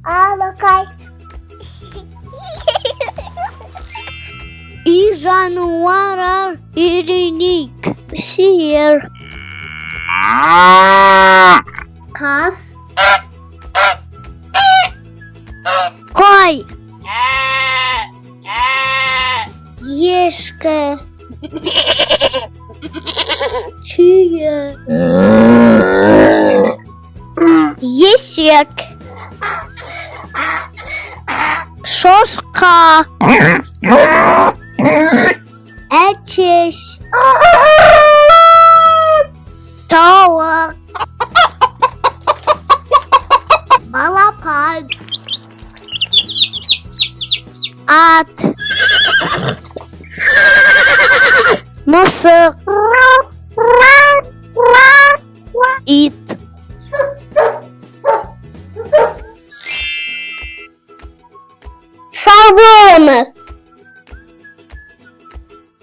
Алакай. И жануарлар ириник. Сиыр. Қаз. Қой. Ешкі. Түйе. Есек. Шошқа. Әтеш. Тауық. Балапан. Ат. Мысық. Ит. Сау болыңыз!